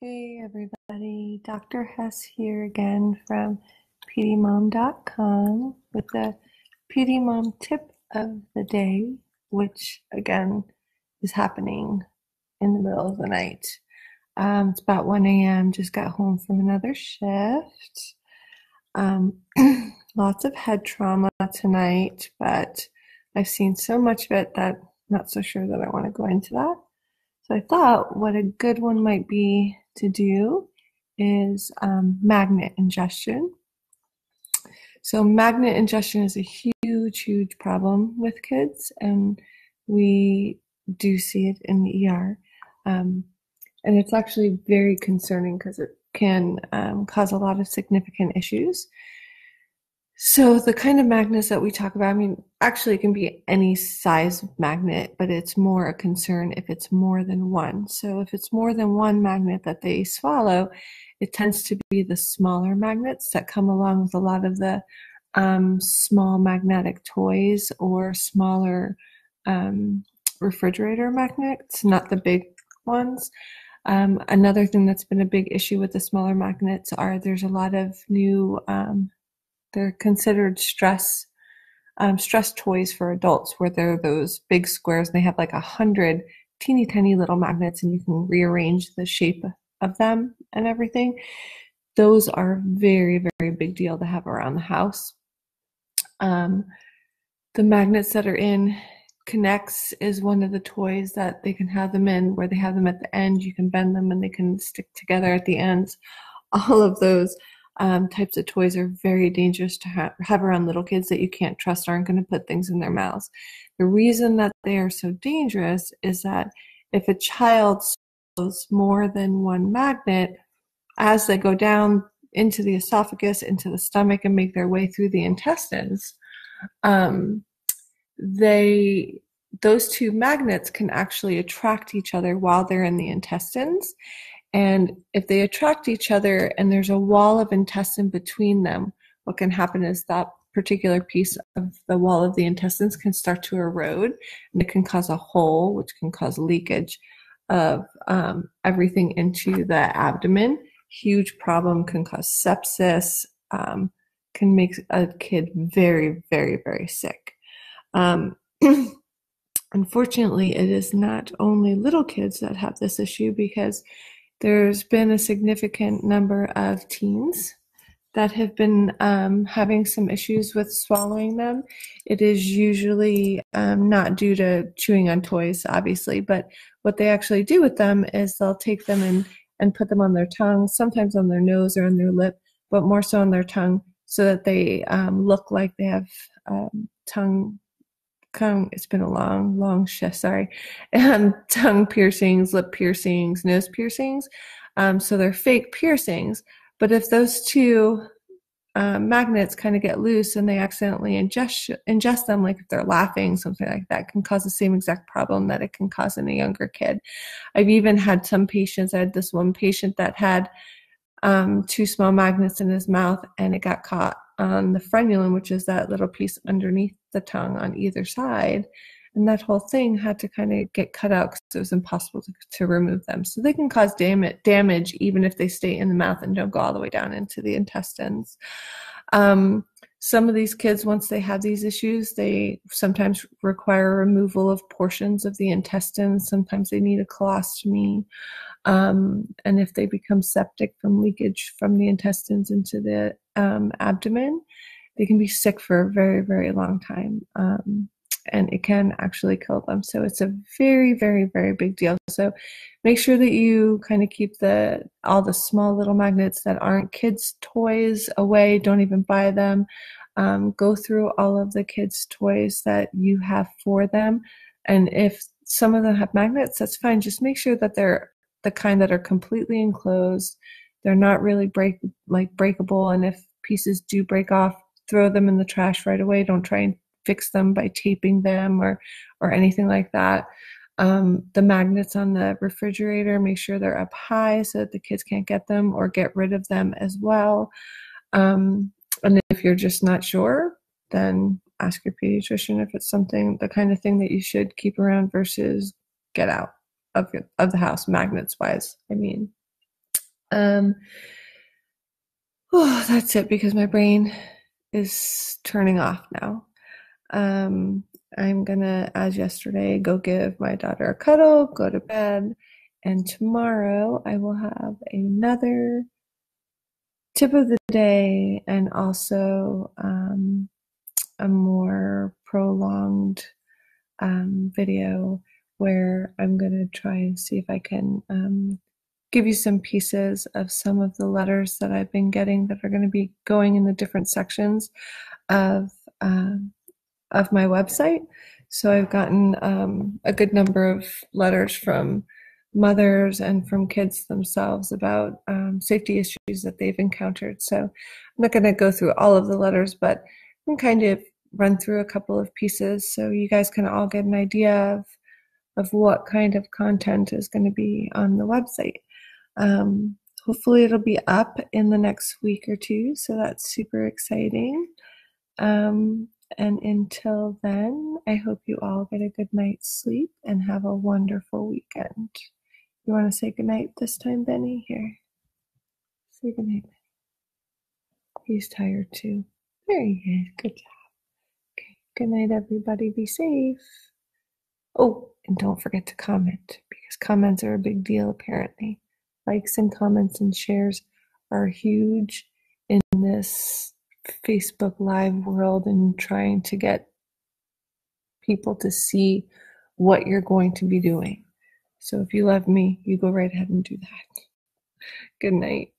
Hey everybody, Dr. Hess here again from pdmom.com with the PDMom tip of the day, which again is happening in the middle of the night. It's about 1 a.m., just got home from another shift. Um, Lots of head trauma tonight, but I've seen so much of it that I'm not so sure that I want to go into that. So I thought what a good one might be to do is magnet ingestion. So magnet ingestion is a huge, huge problem with kids, and we do see it in the ER. And it's actually very concerning because it can cause a lot of significant issues. So the kind of magnets that we talk about, I mean, actually it can be any size magnet, but it's more a concern if it's more than one. So if it's more than one magnet that they swallow, it tends to be the smaller magnets that come along with a lot of the small magnetic toys or smaller refrigerator magnets, not the big ones. Another thing that's been a big issue with the smaller magnets are there's a lot of new they're considered stress toys for adults, where they're those big squares and they have like 100 teeny tiny little magnets and you can rearrange the shape of them and everything. Those are very, very big deal to have around the house. The magnets that are in Connects is one of the toys that they can have them in, where they have them at the end. You can bend them and they can stick together at the ends. All of those types of toys are very dangerous to have around little kids that you can't trust aren't going to put things in their mouths. The reason that they are so dangerous is that if a child swallows more than one magnet, as they go down into the esophagus, into the stomach, and make their way through the intestines, those two magnets can actually attract each other while they're in the intestines. And if they attract each other and there's a wall of intestine between them, what can happen is that particular piece of the wall of the intestines can start to erode, and it can cause a hole, which can cause leakage of everything into the abdomen. Huge problem, can cause sepsis, can make a kid very, very, very sick. Unfortunately, it is not only little kids that have this issue, because there's been a significant number of teens that have been having some issues with swallowing them. It is usually not due to chewing on toys, obviously, but what they actually do with them is they'll take them and put them on their tongue, sometimes on their nose or on their lip, but more so on their tongue, so that they look like they have it's been a long shift, sorry, and tongue piercings, lip piercings, nose piercings. So they're fake piercings. But if those two magnets kind of get loose and they accidentally ingest them, like if they're laughing, something like that, can cause the same exact problem that it can cause in a younger kid. I've even had some patients, I had this one patient that had two small magnets in his mouth, and it got caught on the frenulum, which is that little piece underneath the tongue on either side. And that whole thing had to kind of get cut out because it was impossible to remove them. So they can cause damage even if they stay in the mouth and don't go all the way down into the intestines. Some of these kids, once they have these issues, they sometimes require removal of portions of the intestines. Sometimes they need a colostomy. And if they become septic from leakage from the intestines into the abdomen, they can be sick for a very, very long time. And it can actually kill them. So it's a very, very, very big deal. So make sure that you kind of keep all the small little magnets that aren't kids' toys away. Don't even buy them. Go through all of the kids' toys that you have for them. And if some of them have magnets, that's fine. Just make sure that they're the kind that are completely enclosed. They're not really breakable. And if pieces do break off, throw them in the trash right away. Don't try and fix them by taping them or anything like that. The magnets on the refrigerator, make sure they're up high so that the kids can't get them, or get rid of them as well. And if you're just not sure, then ask your pediatrician if it's the kind of thing that you should keep around versus get out of the house, magnets wise, I mean. Um, oh, that's it because my brain is turning off now. Um, I'm gonna, as yesterday, go give my daughter a cuddle, go to bed, and tomorrow I will have another tip of the day and also a more prolonged video where I'm going to try and see if I can give you some pieces of some of the letters that I've been getting that are going to be going in the different sections of um, of my website. So I've gotten a good number of letters from mothers and from kids themselves about safety issues that they've encountered. So I'm not going to go through all of the letters, but I can kind of run through a couple of pieces so you guys can all get an idea of what kind of content is going to be on the website. Hopefully it'll be up in the next week or two, so that's super exciting. And until then, I hope you all get a good night's sleep and have a wonderful weekend. You want to say goodnight this time, Benny? Here. Say goodnight. He's tired too. There he is. Good job. Okay. Good night, everybody. Be safe. Oh, and don't forget to comment because comments are a big deal, apparently. Likes and comments and shares are huge in this Facebook Live world and trying to get people to see what you're going to be doing. So if you love me, you go right ahead and do that. Good night.